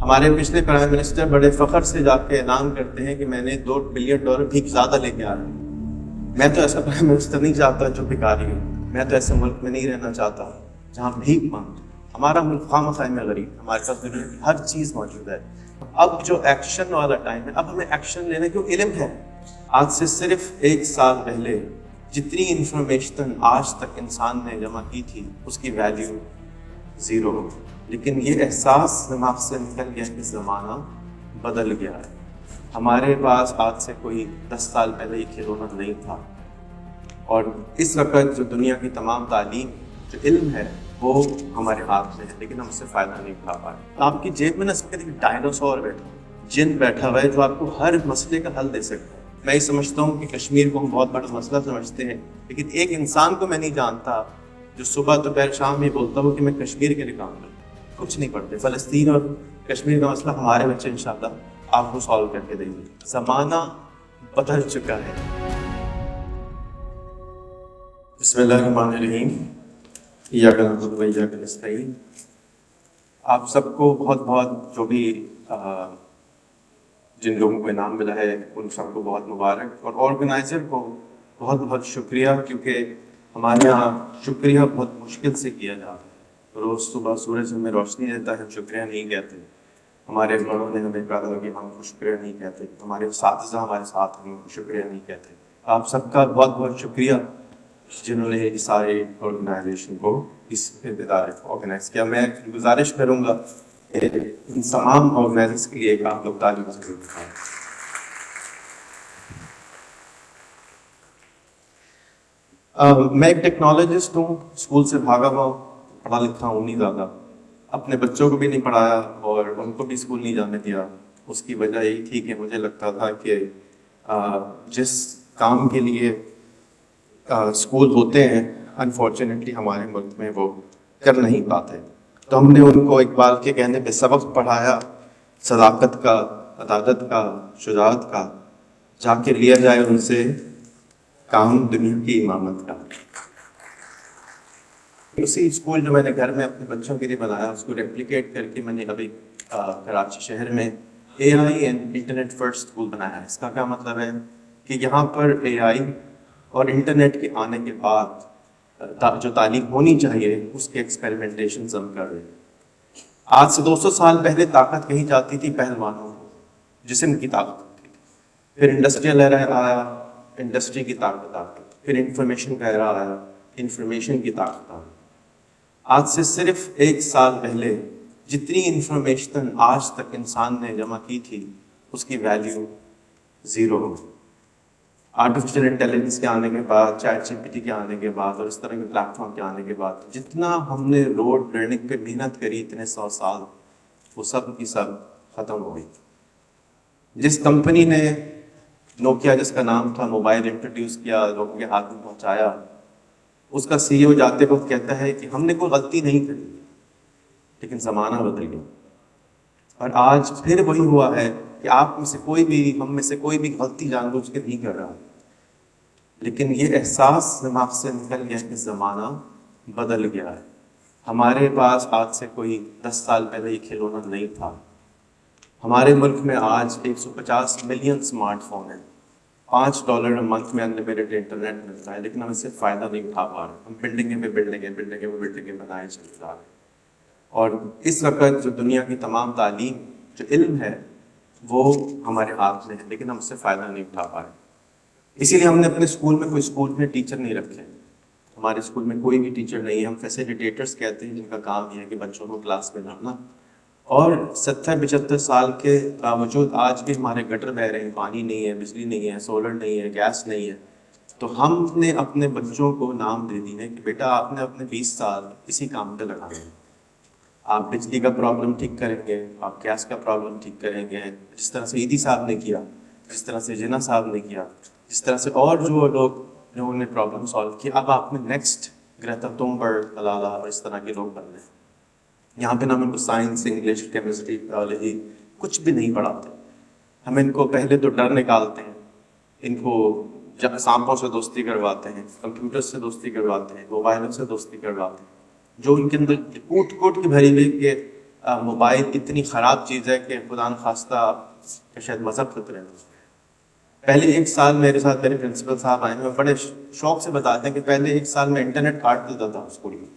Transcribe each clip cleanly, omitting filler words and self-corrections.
ہمارے پچھلے prime minister بڑے فخر سے جا کے اعلان کرتے ہیں کہ میں نے $2 بلین بھیک زیادہ لے کے آ رہا ہوں۔ میں تو ایسا پرائم منسٹر نہیں چاہتا جو بھکاری ہو، میں تو ایسے ملک میں نہیں رہنا چاہتا جہاں بھیک مانگ۔ ہمارا ملک خواہ مخواہ میں غریب، ہمارے پاس دنیا کی ہر چیز موجود ہے۔ اب جو ایکشن والا ٹائم ہے، اب ہمیں ایکشن لینا کیوں علم ہے۔ آج سے صرف 1 سال پہلے جتنی انفارمیشن آج تک انسان نے جمع کی تھی اس کی ویلیو 0، لیکن یہ احساس دماغ سے نکل گیا کہ زمانہ بدل گیا ہے۔ ہمارے پاس آج سے کوئی 10 سال پہلے یہ کھلونا نہیں تھا، اور اس وقت جو دنیا کی تمام تعلیم، جو علم ہے، وہ ہمارے ہاتھ میں ہے، لیکن ہم اس سے فائدہ نہیں اٹھا پا رہے۔ آپ کی جیب میں نا اس وقت ایک ڈائناسور بیٹھا، جن بیٹھا ہوا ہے جو آپ کو ہر مسئلے کا حل دے سکتا ہے۔ میں یہ سمجھتا ہوں کہ کشمیر کو ہم بہت بڑا مسئلہ سمجھتے ہیں، لیکن ایک انسان کو میں نہیں جانتا جو صبح دوپہر شام یہ بولتا ہوں کہ میں کشمیر کے لیے کام کروں۔ کچھ نہیں پڑھتے۔ فلسطین اور کشمیر کا مسئلہ ہمارے بچے انشاءاللہ آپ کو سالو کر کے دیں گے۔ زمانہ بدل چکا ہے۔ بسم اللہ الرحمن الرحیم، ایاک نعبد و ایاک نستعین۔ آپ سب کو بہت بہت، جو بھی جن لوگوں کو انعام ملا ہے ان سب کو بہت مبارک، اور آرگنائزر کو بہت بہت شکریہ، کیونکہ ہمارے یہاں شکریہ بہت مشکل سے کیا جاتا ہے۔ روز صبح سورج ہمیں روشنی دیتا ہے، ہم شکریہ نہیں کہتے۔ ہمارے بڑوں نے ہمیں کہا تھا کہ ہم کو شکریہ نہیں کہتے، ہمارے اساتذہ ہمارے ساتھ ہم کو شکریہ نہیں کہتے۔ آپ سب کا بہت بہت شکریہ جنہوں نے اس سارے آرگنائزیشن کو، اس ادارے کو آرگنائز کیا۔ میں گزارش کروں گا کہ ان تمام آرگنائزرز کے لیے ایک آپ لوگ تعلیم ضرور دکھائیں۔ میں ایک ٹیکنالوجسٹ ہوں، اسکول سے بھاگا ہوا ہوں، پڑھا لکھا ہوں نہیں زیادہ، اپنے بچوں کو بھی نہیں پڑھایا اور ان کو بھی اسکول نہیں جانے دیا۔ اس کی وجہ یہی تھی کہ مجھے لگتا تھا کہ جس کام کے لیے اسکول ہوتے ہیں انفارچونیٹلی ہمارے ملک میں وہ کر نہیں پاتے، تو ہم نے ان کو اقبال کے کہنے پہ سبق پڑھایا، صداقت کا، عدالت کا، شجاعت کا، جا کے لیا جائے ان سے کام دنیا کی امامت کا۔ اسی اسکول جو میں نے گھر میں اپنے بچوں کے لیے بنایا، اس کو ریپلیکیٹ کر کے میں نے ابھی کراچی شہر میں AI and internet first school بنایا ہے۔ اس کا کیا مطلب ہے کہ یہاں پر AI اور انٹرنیٹ کے آنے کے بعد جو تعلیم ہونی چاہیے اس کے ایکسپیریمنٹیشنز ہم کر رہے ہیں۔ آج سے 200 سال پہلے طاقت کہی جاتی تھی پہلوانوں کو، جسم کی طاقت ہوتی تھی۔ پھر انڈسٹریل ایرا آیا، انڈسٹری کی طاقت آ گئی۔ پھر انفارمیشن کا ایرا آیا، انفارمیشن کی طاقت آ گئی۔ آج سے صرف 1 سال پہلے جتنی انفارمیشن آج تک انسان نے جمع کی تھی اس کی ویلیو 0۔ آرٹیفیشل انٹیلیجنس کے آنے کے بعد، چیٹ GPT کے آنے کے بعد، اور اس طرح کے پلیٹ فارم کے آنے کے بعد جتنا ہم نے روڈ لرننگ پہ محنت کری اتنے 100 سال، وہ سب کی سب ختم ہو گئی۔ جس کمپنی نے نوکیا، جس کا نام تھا، موبائل انٹروڈیوس کیا، لوگوں کے ہاتھ میں پہنچایا، اس کا CEO جاتے وقت کہتا ہے کہ ہم نے کوئی غلطی نہیں کری، لیکن زمانہ بدل گیا۔ اور آج پھر وہی ہوا ہے کہ آپ میں سے کوئی بھی، ہم میں سے کوئی بھی غلطی جان بوجھ کے نہیں کر رہا، لیکن یہ احساس دماغ سے نکل گیا کہ زمانہ بدل گیا ہے۔ ہمارے پاس آج سے کوئی 10 سال پہلے یہ کھلونا نہیں تھا۔ ہمارے ملک میں آج 150 ملین اسمارٹ فون ہیں، $5 منتھ میں انلمیٹڈ انٹرنیٹ ملتا ہے، لیکن ہم اس سے فائدہ نہیں اٹھا پا رہے۔ ہم بلڈنگیں بنائے چلے جا رہے ہیں، اور اس وقت جو دنیا کی تمام تعلیم، جو علم ہے، وہ ہمارے ہاتھ میں ہے، لیکن ہم اس سے فائدہ نہیں اٹھا پا رہے۔ اسی لیے ہم نے اپنے اسکول میں ٹیچر نہیں رکھے۔ ہمارے اسکول میں کوئی بھی ٹیچر نہیں ہے۔ ہم فیسیلیٹیٹرز کہتے ہیں، جن کا کام یہ ہے کہ بچوں کو کلاس میں لانا۔ اور 70-75 سال کے باوجود آج بھی ہمارے گٹر بہہ رہے ہیں، پانی نہیں ہے، بجلی نہیں ہے، سولر نہیں ہے، گیس نہیں ہے۔ تو ہم نے اپنے بچوں کو نام دے دی ہے کہ بیٹا آپ نے اپنے 20 سال اسی کام پہ لگانے ہیں۔ آپ بجلی کا پرابلم ٹھیک کریں گے، آپ گیس کا پرابلم ٹھیک کریں گے، جس طرح سے ایدی صاحب نے کیا، جس طرح سے جناح صاحب نے کیا، جس طرح سے اور جو لوگ جنہوں نے پرابلم سالو کیا۔ اب آپ نے نیکسٹ گریتا تھنبرگ، ملالا اور اس طرح کے لوگ بننے ہیں۔ یہاں پہ ہم ان کو سائنس، انگلش، کیمسٹری، بایولوجی کچھ بھی نہیں پڑھاتے۔ ہم ان کو پہلے تو ڈر نکالتے ہیں، ان کو سانپوں سے دوستی کرواتے ہیں، کمپیوٹر سے دوستی کرواتے ہیں، موبائلوں سے دوستی کرواتے ہیں، جو ان کے اندر کوٹ کوٹ کے بھری ہوئی کہ موبائل اتنی خراب چیز ہے کہ خدا نخواستہ آپ کا شاید مذہب خطرے میں. پہلے 1 سال میرے ساتھ میرے پرنسپل صاحب آئے, میں بڑے شوق سے بتاتے ہیں کہ پہلے 1 سال میں انٹرنیٹ کاٹ دیتا تھا اسکول میں,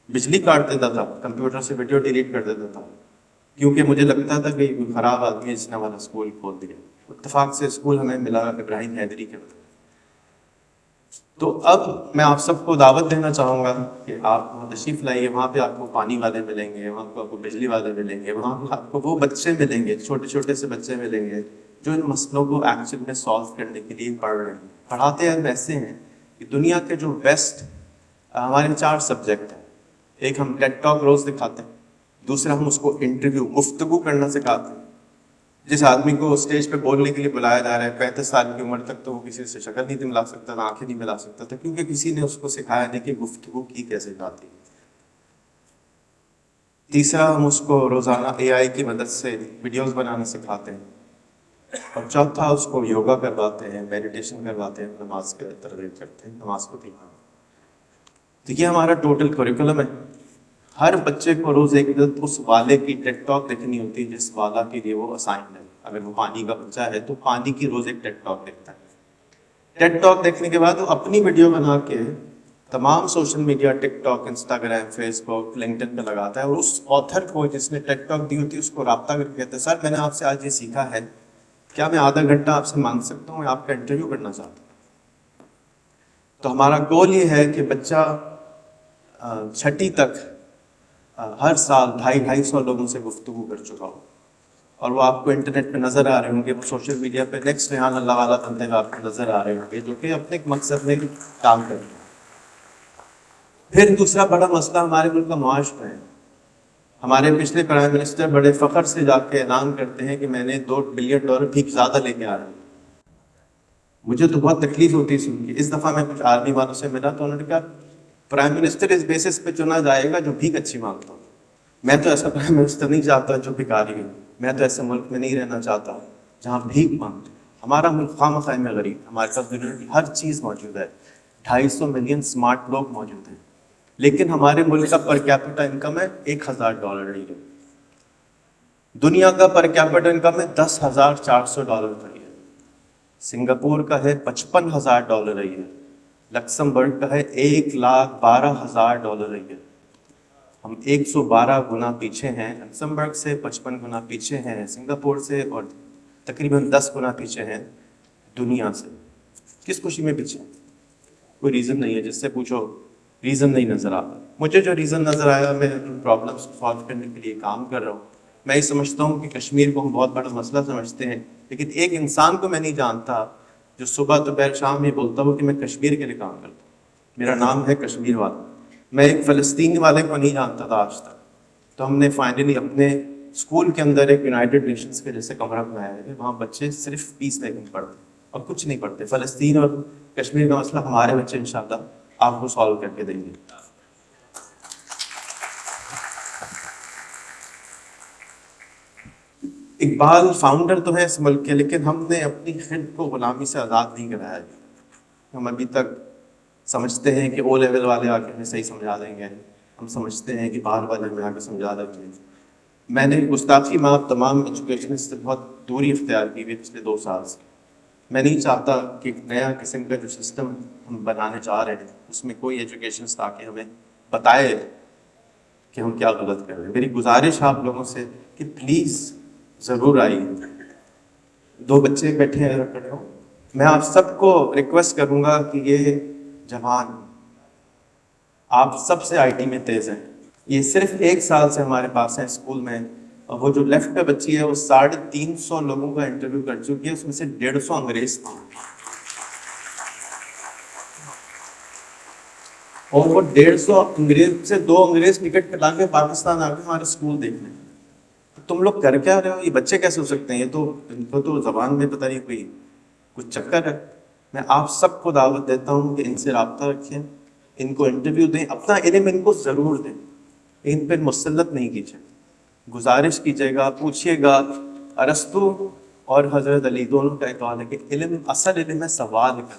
بجلی کاٹ دیتا تھا, کمپیوٹر سے ویڈیو ڈیلیٹ کر دیتا تھا, کیونکہ مجھے لگتا تھا کہ کوئی خراب آدمی ہے جس نے ہمارا اسکول کھول دیا. اتفاق سے اسکول ہمیں ملا ابراہیم حیدری کے وقت. تو اب میں آپ سب کو دعوت دینا چاہوں گا کہ آپ وہاں تشریف لائیے. وہاں پہ آپ کو پانی والے ملیں گے, وہاں پہ آپ کو بجلی والے ملیں گے, وہاں پہ آپ کو وہ بچے ملیں گے, چھوٹے چھوٹے سے بچے ملیں گے جو ان مسئلوں کو ایکچوئل میں سالو کرنے کے لیے پڑھ رہے ہیں. پڑھاتے ہیں ایسے ہیں کہ دنیا کے جو بیسٹ, ہمارے 4 سبجیکٹ ہیں. ایک ہم ٹیڈ ٹاک روز دکھاتے ہیں, دوسرا ہم اس کو انٹرویو گفتگو کرنا سکھاتے ہیں. جس آدمی کو اسٹیج پہ بولنے کے لیے بلایا جا رہا ہے 35 سال کی عمر تک, تو وہ کسی سے شکل نہیں ملا سکتا تھا, آنکھیں نہیں ملا سکتا تھا, کیونکہ کسی نے اس کو سکھایا نہیں کہ گفتگو کی کیسے جاتی ہے. تیسرا ہم اس کو روزانہ AI کی مدد سے ویڈیوز بنانا سکھاتے ہیں. اور چوتھا اس کو یوگا کرواتے ہیں, میڈیٹیشن کرواتے ہیں, نماز کے ترغیب کرتے ہیں, نماز کو دکھانا. تو یہ ہمارا ٹوٹل کوریکولم ہے. ہر بچے کو روز ایک عدد اس والے کی ٹیڈ ٹاک دیکھنی ہوتی ہے جس والا کے لیے وہ اسائنڈ ہے. اگر وہ پانی کا بچہ ہے تو پانی کی روز ایک ٹیڈ ٹاک دیکھتا ہے. ٹیڈ ٹاک دیکھنے کے بعد وہ اپنی ویڈیو بنا کے تمام سوشل میڈیا, ٹک ٹاک, انسٹاگرام, فیس بک, لنکڈن پہ لگاتا ہے. اور اس آتھر کو جس نے ٹیڈ ٹاک دی ہوتی ہے اس کو رابطہ کر کے کہتا ہے, سر میں نے آپ سے آج یہ سیکھا ہے, کیا میں آدھا گھنٹہ آپ سے مانگ سکتا ہوں, میں آپ کا انٹرویو کرنا چاہتا ہوں. تو ہمارا گول یہ ہے کہ بچہ 6ٹھی تک ہر سال 250 لوگوں سے گفتگو کر چکا ہو, اور وہ آپ کو انٹرنیٹ پہ نظر آ رہے ہوں گے, وہ سوشل میڈیا پہ نیکسٹ ریحان اللہ والا بنتے ہوئے آپ کو نظر آ رہے ہوں گے, جو کہ اپنے ایک مقصد میں کام کر رہے ہیں. پھر دوسرا بڑا مسئلہ ہمارے ملک کا معاشرہ ہے. ہمارے پچھلے پرائم منسٹر بڑے فخر سے جا کے اعلان کرتے ہیں کہ میں نے $2 بلین بھی زیادہ لے کے آ رہا ہوں. مجھے تو بہت تکلیف ہوتی ہے سن کے. اس دفعہ میں کچھ آرمی والوں سے ملا تو انہوں نے کہا پرائم منسٹر اس بیسس پہ چنا جائے گا جو بھیک اچھی مانگتا ہوں. میں تو ایسا پرائم منسٹر نہیں چاہتا جو بھکاری ہو. میں تو ایسے ملک میں نہیں رہنا چاہتا جہاں بھیک مانگتے. ہمارا ملک خواہ مخواہ میں غریب, ہمارے پاس دنیا کی ہر چیز موجود ہے, 250 ملین اسمارٹ لوگ موجود ہیں, لیکن ہمارے ملک کا پر کیپٹا انکم ہے $1,000 نہیں ہے. دنیا کا پر کیپٹا انکم ہے $10,400 ہے. سنگاپور کا ہے $55,000 ہے. لکسمبرگ کا ہے $1,12,000 ہے. ہم 112 گنا پیچھے ہیں لکسمبرگ سے, 55 گنا پیچھے ہیں سنگاپور سے, اور تقریباً 10 گنا پیچھے ہیں دنیا سے. کس خوشی میں پیچھے؟ کوئی ریزن نہیں ہے. جس سے پوچھو ریزن نہیں نظر آتا. مجھے جو ریزن نظر آیا, میں ان پرابلمس کو سالو کرنے کے لیے کام کر رہا ہوں. میں یہ سمجھتا ہوں کہ کشمیر کو ہم بہت بڑا مسئلہ سمجھتے ہیں, لیکن ایک انسان کو میں نہیں جانتا جو صبح دوپہر شام یہ بولتا ہو کہ میں کشمیر کے لیے کام کرتا ہوں, میرا نام ہے کشمیر والا. میں ایک فلسطین والے کو نہیں جانتا تھا آج تک. تو ہم نے فائنلی اپنے اسکول کے اندر ایک یونائٹڈ نیشنز کے جیسے کمرہ بنایا ہے, وہاں بچے صرف پیس میکنگ پڑھتے ہیں اور کچھ نہیں پڑھتے. فلسطین اور کشمیر کا مسئلہ ہمارے بچے انشاءاللہ آپ کو سالو کر کے دیں گے. اقبال فاؤنڈر تو ہے اس ملک کے, لیکن ہم نے اپنی خود کو غلامی سے آزاد نہیں کرایا. ہم ابھی تک سمجھتے ہیں کہ O لیول والے آ کے ہمیں صحیح سمجھا دیں گے, ہم سمجھتے ہیں کہ باہر والے ہمیں آ کے سمجھا دیں گے. میں نے گستاخی میں تمام ایجوکیشن سے بہت دوری اختیار کی ہوئی پچھلے 2 سال سے. میں نہیں چاہتا کہ ایک نیا قسم کا جو سسٹم ہم بنانے چاہ رہے ہیں اس میں کوئی ایجوکیشن تاکہ ہمیں بتائے کہ ہم کیا غلط کر رہے ہیں. میری گزارش آپ لوگوں سے کہ پلیز ضرور آئیے. 2 بچے بیٹھے ہیں کھڑے ہو, میں آپ سب کو ریکویسٹ کروں گا کہ یہ جوان آپ سب سے IT میں تیز ہیں. یہ صرف 1 سال سے ہمارے پاس ہیں اسکول میں, اور وہ جو لیفٹ پہ بچی ہے وہ 350 لوگوں کا انٹرویو کر چکی ہے, اس میں سے 150 انگریز تھے. اور وہ 150 انگریز سے 2 انگریز ٹکٹ کٹا کے پاکستان آ کے ہمارے اسکول دیکھنے. تم لوگ کر کیا رہے ہو؟ یہ بچے کیسے ہو سکتے ہیں؟ یہ تو ان کو تو زبان میں پتہ نہیں کوئی کچھ چکر ہے. میں آپ سب کو دعوت دیتا ہوں کہ ان سے رابطہ رکھیں, ان کو انٹرویو دیں, اپنا علم ان کو ضرور دیں, ان پہ مسلط نہیں کیجیے. گزارش کیجیے گا, پوچھیے گا. ارسطو اور حضرت علی دونوں کا قول ہے کہ علم اصل علم ہے سوال کرنا.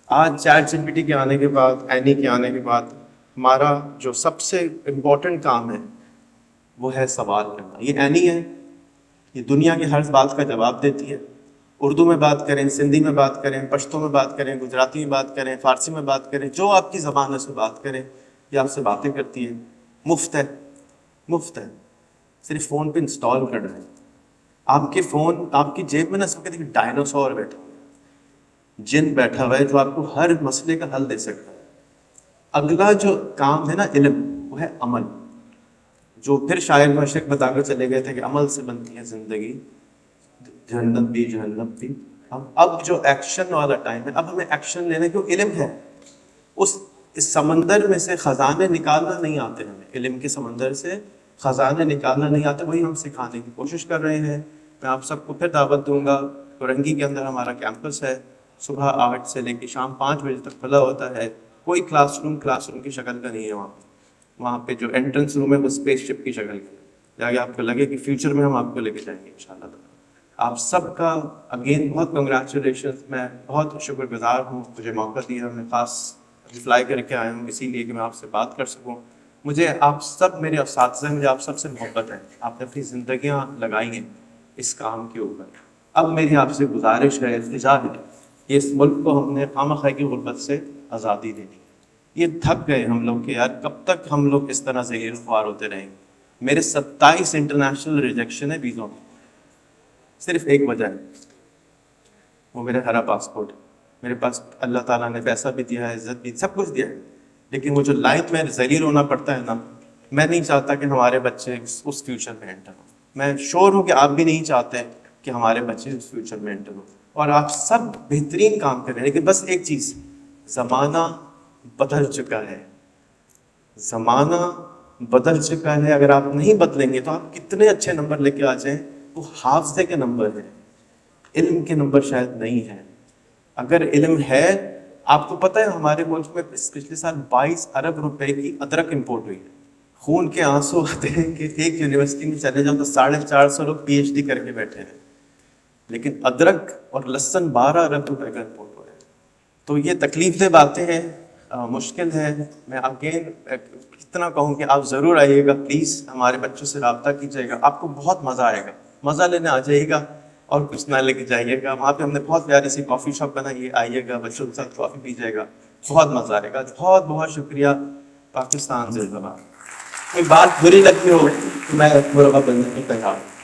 آج چیٹ GPT کے آنے کے بعد, اینی کے آنے کے بعد, ہمارا جو سب سے امپورٹنٹ کام ہے وہ ہے سوال کرنا. یہ اینی ہے، یہ دنیا کی ہر بات کا جواب دیتی ہے. اردو میں بات کریں، سندھی میں بات کریں، پشتو میں بات کریں، گجراتی میں بات کریں، فارسی میں بات کریں، جو آپ کی زبان ہے اس میں بات کریں، یہ آپ سے باتیں کرتی ہے. مفت ہے، مفت ہے، صرف فون پہ انسٹال کر رہے ہیں. آپ کے فون، آپ کی جیب میں نا اس وقت ایک ڈائناسور بیٹھا ہوا ہے، جن بیٹھا ہوا ہے جو آپ کو ہر مسئلے کا حل دے سکتا ہے. اگلا جو کام ہے نا علم، وہ ہے عمل. جو پھر شاعر مشرق بتا کر چلے گئے تھے کہ عمل سے بنتی ہے زندگی، جہنم بھی جہنم بھی. اب جو ایکشن والا ٹائم ہے، اب ہمیں ایکشن لینے کو علم ہے. اس سمندر میں سے خزانے نکالنا نہیں آتے ہمیں، علم کے سمندر سے خزانے نکالنا نہیں آتے، وہی ہم سکھانے کی کوشش کر رہے ہیں. میں آپ سب کو پھر دعوت دوں گا. فرنگی کے اندر ہمارا کیمپس ہے، صبح 8 سے لے کے شام 5 بجے تک کھلا ہوتا ہے. کوئی کلاس روم کی شکل کا نہیں ہے وہاں پہ. وہاں پہ جو انٹرنس روم ہے وہ اسپیس شپ کی شکل کا ہے، جاگے آپ کو لگے کہ فیوچر میں ہم آپ کو لے کے جائیں گے انشاءاللہ. آپ سب کا اگین بہت کنگریچولیشن. میں بہت شکر گزار ہوں، مجھے موقع دیا. میں خاص فلائی کر کے آیا ہوں اسی لیے کہ میں آپ سے بات کر سکوں. مجھے آپ سب میرے اساتذہ، مجھے آپ سب سے محبت ہے. آپ نے اپنی زندگیاں لگائی ہیں اس کام کے اوپر. اب میری آپ سے گزارش ہے، التجا ہے کہ اس ملک کو ہم نے خواہ کی غربت سے آزادی دینی. یہ تھک گئے ہم لوگ کہ یار کب تک ہم لوگ اس طرح ذلیل خوار ہوتے رہیں گے. میرے 27 انٹرنیشنل ریجیکشن ہے ویزوں میں، صرف ایک وجہ ہے، وہ میرا ہرا پاسپورٹ. میرے پاس اللہ تعالیٰ نے پیسہ بھی دیا ہے، عزت بھی، سب کچھ دیا ہے، لیکن وہ جو لائن میں ذلیل ہونا پڑتا ہے نا، میں نہیں چاہتا کہ ہمارے بچے اس فیوچر میں انٹر ہوں. میں شور ہوں کہ آپ بھی نہیں چاہتے کہ ہمارے بچے اس فیوچر میں انٹر ہوں. اور آپ سب بہترین کام کریں، لیکن بس ایک چیز، زمانہ بدل چکا ہے. زمانہ بدل چکا ہے. اگر آپ نہیں بدلیں گے تو آپ کتنے اچھے نمبر لے کے آ جائیں، وہ حافظے کے نمبر ہیں، علم کے نمبر شاید نہیں ہیں. اگر علم ہے، آپ کو پتہ ہے ہمارے ملک میں پچھلے سال 22 ارب روپے کی ادرک امپورٹ ہوئی ہے. خون کے آنسو آتے ہیں کہ ایک یونیورسٹی میں چلے جاؤ تو 450 لوگ پی ایچ ڈی کر کے بیٹھے ہیں، لیکن ادرک اور لہسن 12 ارب روپے کا امپورٹ ہو رہا ہے. تو یہ تکلیف دہ باتیں ہیں، مشکل ہے. میں اگین اتنا کہوں کہ آپ ضرور آئیے گا، پلیز ہمارے بچوں سے رابطہ کیجیے گا. آپ کو بہت مزہ آئے گا، مزہ لینے آ جائیے گا اور کچھ نہ لے کے جائیے گا. وہاں پہ ہم نے بہت پیاری سی کافی شاپ بنائی ہے، آئیے گا، بچوں کے ساتھ کافی پیجیے گا، بہت مزہ آئے گا. بہت بہت شکریہ. پاکستان زندہ باد. کوئی بات بری لگی ہو تو میں برا بننے کو تیار ہوں.